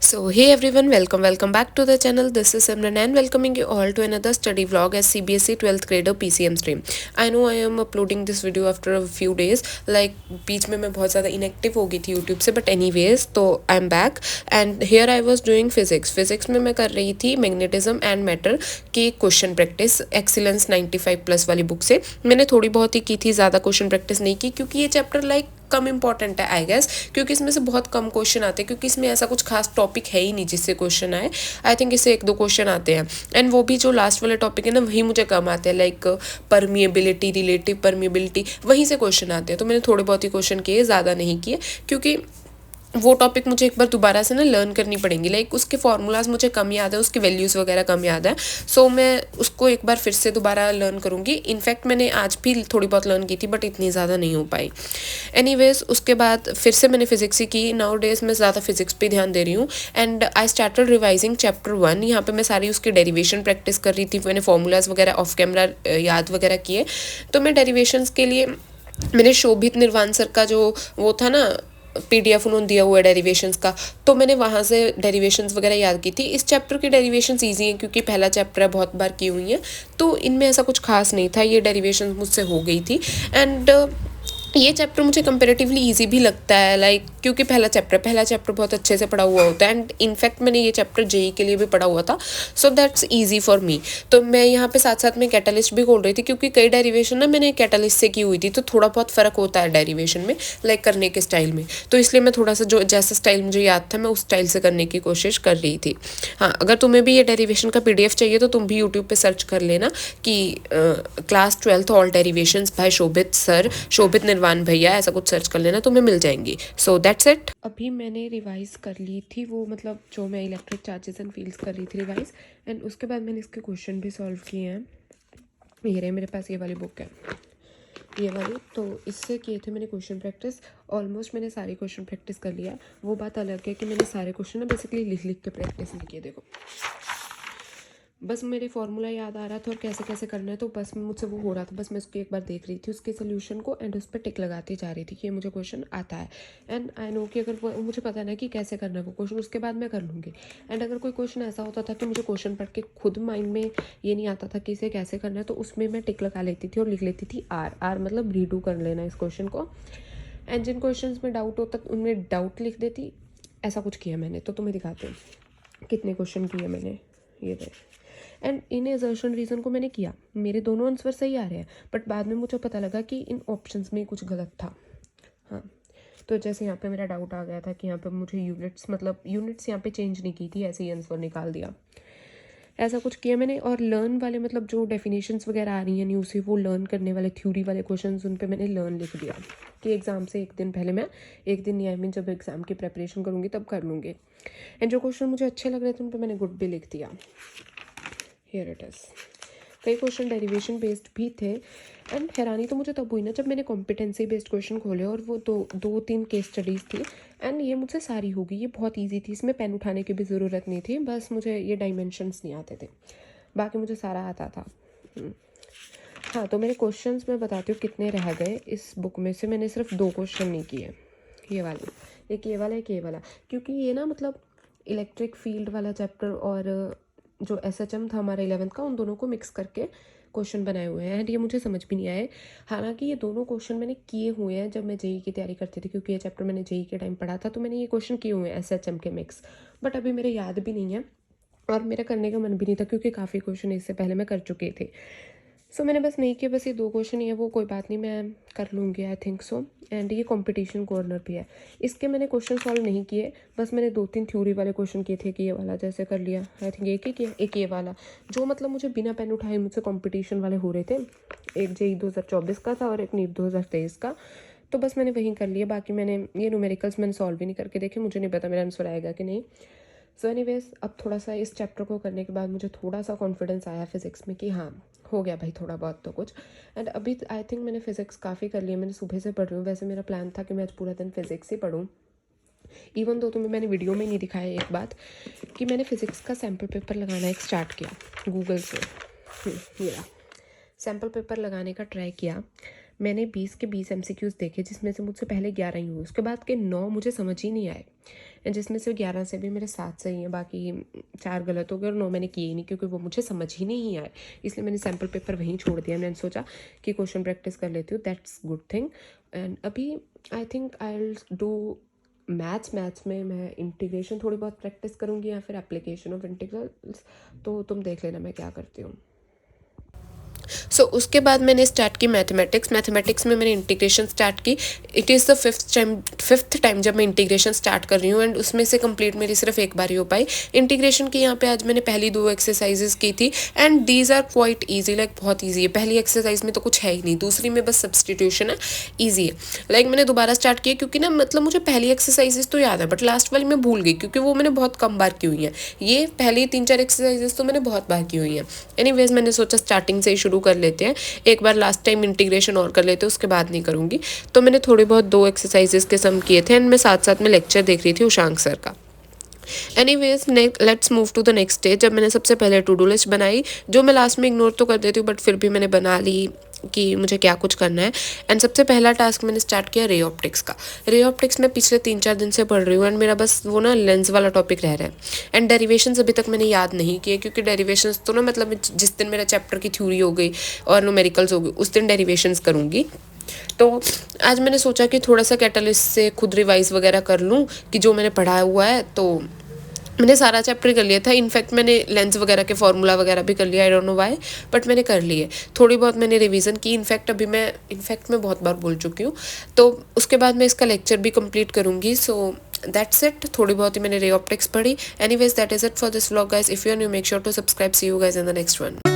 So hey everyone, welcome back to the channel. This is Simran and welcoming you all to another study vlog as CBSE 12th grader PCM stream. I know I am uploading this video after a few days. Like बीच में मैं बहुत ज़्यादा inactive हो गई थी YouTube से, but anyways तो I am back and here I was doing physics में मैं कर रही थी magnetism and matter की क्वेश्चन प्रैक्टिस एक्सीलेंस 95+ वाली बुक से. मैंने थोड़ी बहुत ही की थी, ज़्यादा क्वेश्चन प्रैक्टिस नहीं की क्योंकि ये चैप्टर लाइक कम इंपॉर्टेंट है आई गेस, क्योंकि इसमें से बहुत कम क्वेश्चन आते हैं, क्योंकि इसमें ऐसा कुछ खास टॉपिक है ही नहीं जिससे क्वेश्चन आए. आई थिंक इससे 1-2 क्वेश्चन आते हैं एंड वो भी जो लास्ट वाले टॉपिक है ना वही मुझे कम आते हैं, लाइक परमिएबिलिटी, रिलेटिव परमिएबिलिटी, वहीं से क्वेश्चन आते हैं. तो मैंने थोड़े बहुत ही क्वेश्चन किए, ज़्यादा नहीं किए, क्योंकि वो टॉपिक मुझे एक बार दोबारा से ना लर्न करनी पड़ेंगी. लाइक उसके फार्मूलाज मुझे कम याद है, उसकी वैल्यूज़ वगैरह कम याद है. सो मैं उसको एक बार फिर से दोबारा लर्न करूँगी. इनफैक्ट मैंने आज भी थोड़ी बहुत लर्न की थी बट इतनी ज़्यादा नहीं हो पाई. एनीवेज उसके बाद फिर से मैंने फिजिक्स ही की. नाउ डेज मैं ज़्यादा फिजिक्स पे ध्यान दे रही हूँ and I started revising chapter 1. यहाँ पे मैं सारी उसकी डेरिवेशन प्रैक्टिस कर रही थी. मैंने फार्मूलाज वगैरह ऑफ कैमरा याद वगैरह किए. तो मैं डेरिवेशंस के लिए मैंने शोभित निर्वाण सर का जो वो था ना PDF उन्होंने दिया हुआ है डेरिवेशंस का, तो मैंने वहाँ से डेरिवेशंस वगैरह याद की थी. इस चैप्टर की डेरिवेशंस ईजी हैं क्योंकि पहला चैप्टर है, बहुत बार की हुई हैं, तो इनमें ऐसा कुछ खास नहीं था. ये डेरिवेशंस मुझसे हो गई थी एंड ये चैप्टर मुझे कंपेरेटिवली इजी भी लगता है, लाइक क्योंकि पहला चैप्टर बहुत अच्छे से पढ़ा हुआ होता है एंड इनफैक्ट मैंने ये चैप्टर जेई के लिए भी पढ़ा हुआ था, so that's easy for me. तो मैं यहाँ पे साथ साथ में कैटलिस्ट भी खोल रही थी क्योंकि कई डेरिवेशन ना मैंने कैटलिस्ट से की हुई थी, तो थोड़ा बहुत फ़र्क होता है डेरिवेशन में, लाइक करने के स्टाइल में. तो इसलिए मैं थोड़ा सा जो जैसा स्टाइल मुझे याद था मैं उस स्टाइल से करने की कोशिश कर रही थी. हाँ, अगर तुम्हें भी ये डेरिवेशन का PDF चाहिए तो तुम भी यूट्यूब पे सर्च कर लेना कि class 12th all derivations by Shobhit Nirvan भैया, ऐसा कुछ सर्च कर लेना, तुम्हें मिल जाएंगी. So that's it. अभी मैंने रिवाइज कर ली थी वो, मतलब जो मैं इलेक्ट्रिक चार्जेस एंड फील्ड्स कर रही थी रिवाइज, एंड उसके बाद मैंने इसके क्वेश्चन भी सॉल्व किए हैं. ये रहे मेरे पास, ये वाली बुक है, ये वाली. तो इससे किए थे मैंने क्वेश्चन प्रैक्टिस. ऑलमोस्ट मैंने सारे क्वेश्चन प्रैक्टिस कर लिया. वो बात अलग है कि मैंने सारे क्वेश्चन ना बेसिकली लिख के प्रैक्टिस नहीं किए. देखो बस मेरे फार्मूला याद आ रहा था और कैसे कैसे करना है, तो बस मुझसे वो हो रहा था. बस मैं उसको एक बार देख रही थी उसके सोल्यूशन को एंड उस पर टिक लगाती जा रही थी कि ये मुझे क्वेश्चन आता है. एंड आई नो कि अगर वो मुझे पता है ना कि कैसे करना है वो क्वेश्चन, उसके बाद मैं कर लूँगी. एंड अगर कोई क्वेश्चन ऐसा होता था कि मुझे क्वेश्चन पढ़ के खुद माइंड में ये नहीं आता था कि इसे कैसे करना है, तो उसमें मैं टिक लगा लेती थी और लिख लेती थी आर मतलब रीडू कर लेना इस क्वेश्चन को. एंड जिन क्वेश्चन में डाउट होता उनमें डाउट लिख देती. ऐसा कुछ किया मैंने, तो तुम्हें दिखाते हैं कितने क्वेश्चन किए मैंने. ये देख, एंड इन एजर्शन रीज़न को मैंने किया, मेरे दोनों आंसर सही आ रहे हैं, बट बाद में मुझे पता लगा कि इन ऑप्शंस में कुछ गलत था. हाँ, तो जैसे यहाँ पे मेरा डाउट आ गया था कि यहाँ पे मुझे यूनिट्स यहाँ पे चेंज नहीं की थी, ऐसे ही आंसर निकाल दिया. ऐसा कुछ किया मैंने. और लर्न वाले मतलब जो डेफिनेशंस वगैरह आ रही हैं न्यू से, वो लर्न करने वाले थ्योरी वाले क्वेश्चंस, उन पे मैंने लर्न लिख दिया कि एग्ज़ाम से एक दिन पहले मैं, एक दिन नहीं, आई मीन जब एग्ज़ाम की प्रेपरेशन करूँगी तब कर लूँगी. एंड जो क्वेश्चन मुझे अच्छे लग रहे थे उन पर मैंने गुड भी लिख दिया. Here it is. कई क्वेश्चन डेरिवेशन बेस्ड भी थे एंड हैरानी तो मुझे तब हुई ना जब मैंने कॉम्पिटेंसी बेस्ड क्वेश्चन खोले और वो दो तीन केस स्टडीज़ थी एंड ये मुझसे सारी हो गई. ये बहुत इजी थी, इसमें पेन उठाने की भी ज़रूरत नहीं थी, बस मुझे ये डायमेंशंस नहीं आते थे, बाकी मुझे सारा आता था. हाँ, तो मेरे क्वेश्चंस मैं बताती हूँ कितने रह गए इस बुक में से. मैंने सिर्फ 2 क्वेश्चन नहीं किए, ये वाले, एक ये वाला एक ये वाला, क्योंकि ये ना मतलब इलेक्ट्रिक फील्ड वाला चैप्टर और जो SHM था हमारा 11th का, उन दोनों को मिक्स करके क्वेश्चन बनाए हुए हैं एंड ये मुझे समझ भी नहीं आए. हालांकि ये दोनों क्वेश्चन मैंने किए हुए हैं जब मैं जेई की तैयारी करती थी, क्योंकि ये चैप्टर मैंने जेई के टाइम पढ़ा था, तो मैंने ये क्वेश्चन किए हुए हैं SHM के मिक्स, बट अभी मेरे याद भी नहीं है और मेरा करने का मन भी नहीं था क्योंकि काफ़ी क्वेश्चन इससे पहले मैं कर चुके थे. सो मैंने बस नहीं किया, बस ये 2 क्वेश्चन ही है, वो कोई बात नहीं, मैं कर लूँगी आई थिंक सो. एंड ये कंपटीशन कॉर्नर भी है, इसके मैंने क्वेश्चन सॉल्व नहीं किए, बस मैंने 2-3 थ्योरी वाले क्वेश्चन किए थे कि ये वाला जैसे कर लिया, आई थिंक एक ही किया, एक ये वाला जो मतलब मुझे बिना पेन उठाए मुझसे कंपटीशन वाले हो रहे थे. एक जेई 2024 का था और एक नीट 2023 का, तो बस मैंने वहीं कर लिया. बाकी मैंने ये न्यूमेरिकल्स मैंने सॉल्व भी नहीं करके देखे, मुझे नहीं पता मेरा आंसर आएगा कि नहीं. सो एनीवेज, अब थोड़ा सा इस चैप्टर को करने के बाद मुझे थोड़ा सा कॉन्फिडेंस आया फिज़िक्स में कि हाँ हो गया भाई थोड़ा बहुत तो कुछ. एंड अभी आई थिंक मैंने फ़िज़िक्स काफ़ी कर लिया, मैंने सुबह से पढ़ रही हूँ. वैसे मेरा प्लान था कि मैं आज पूरा दिन फ़िज़िक्स ही पढ़ूँ, इवन दो तुम्हें मैंने वीडियो में नहीं दिखाया एक बात कि मैंने फ़िज़िक्स का सैम्पल पेपर लगाना एक स्टार्ट किया गूगल से. ये सैम्पल पेपर लगाने का ट्राई किया. मैंने 20 के 20 MCQs देखे, जिसमें से मुझसे पहले 11 ही हुए, उसके बाद के 9 मुझे समझ ही नहीं आए, जिसमें से 11 से भी मेरे 7 सही हैं, बाकी 4 गलत हो गए और 9 मैंने किए ही नहीं क्योंकि वो मुझे समझ ही नहीं आए, इसलिए मैंने सैम्पल पेपर वहीं छोड़ दिया। मैंने सोचा कि क्वेश्चन प्रैक्टिस कर लेती हूँ, दैट्स गुड थिंग। एंड अभी I think I will do maths में मैं इंटीग्रेशन थोड़ी बहुत प्रैक्टिस करूँगी या फिर एप्लीकेशन ऑफ इंटीग्रल्स, तो तुम देख लेना मैं क्या करती हूँ। उसके बाद मैंने स्टार्ट की मैथमेटिक्स में मैंने इंटीग्रेशन स्टार्ट की। It is the fifth time जब मैं इंटीग्रेशन स्टार्ट कर रही हूँ, एंड उसमें से कंप्लीट मेरी सिर्फ एक बार ही हो पाई इंटीग्रेशन की। यहाँ पे आज मैंने पहली 2 एक्सरसाइजेज की थी, and these are quite easy, like बहुत ईजी है। पहली एक्सरसाइज में तो कुछ है ही नहीं, दूसरी में बस सब्सटीट्यूशन है, ईजी है। लाइक मैंने दोबारा स्टार्ट किया क्योंकि ना मतलब मुझे पहली एक्सरसाइजेज तो याद है, बट लास्ट वाली मैं भूल गई क्योंकि वो मैंने बहुत कम बार की हुई हैं। ये पहली 3-4 एक्सरसाइजेज तो मैंने बहुत बार की हुई हैं। एनीवेज मैंने सोचा स्टार्टिंग से ही शुरू कर लेते हैं, एक बार लास्ट टाइम इंटीग्रेशन और कर लेते हैं, उसके बाद नहीं करूँगी। तो मैंने थोड़े बहुत 2 एक्सरसाइजेस के सम किए थे, एंड मैं साथ साथ में लेक्चर देख रही थी उशांक सर का। Anyways let's move to the next stage. जब मैंने सबसे पहले टू डू लिस्ट बनाई, जो मैं लास्ट में इग्नोर तो कर देती हूँ, बट फिर भी मैंने बना ली कि मुझे क्या कुछ करना है। एंड सबसे पहला टास्क मैंने स्टार्ट किया रे ऑप्टिक्स का। रे ऑप्टिक्स में पिछले 3-4 दिन से पढ़ रही हूँ, एंड मेरा बस वो ना लेंस वाला टॉपिक रह रहा है। एंड डेरिवेशंस अभी तक मैंने याद नहीं किए, क्योंकि डेरिवेशंस तो ना मतलब जिस दिन मेरा चैप्टर की थ्योरी हो गई और न्यूमेरिकल्स हो गई, उस दिन डेरिवेशंस करूँगी। तो आज मैंने सोचा कि थोड़ा सा कैटलिस्ट से खुद रिवाइज वगैरह कर लूँ कि जो मैंने पढ़ा हुआ है। तो मैंने सारा चैप्टर कर लिया था, इनफैक्ट मैंने लेंस वगैरह के फॉर्मूला वगैरह भी कर लिया, I don't know why, but मैंने कर लिए। थोड़ी बहुत मैंने रिवीजन की, इनफैक्ट मैं बहुत बार बोल चुकी हूँ। तो उसके बाद मैं इसका लेक्चर भी कंप्लीट करूँगी। सो दैट्स इट, थोड़ी बहुत ही मैंने रे ऑप्टिक्स पढ़ी। Anyways that is it for this vlog guys. If you are new, make sure to subscribe. See you guys in the next one.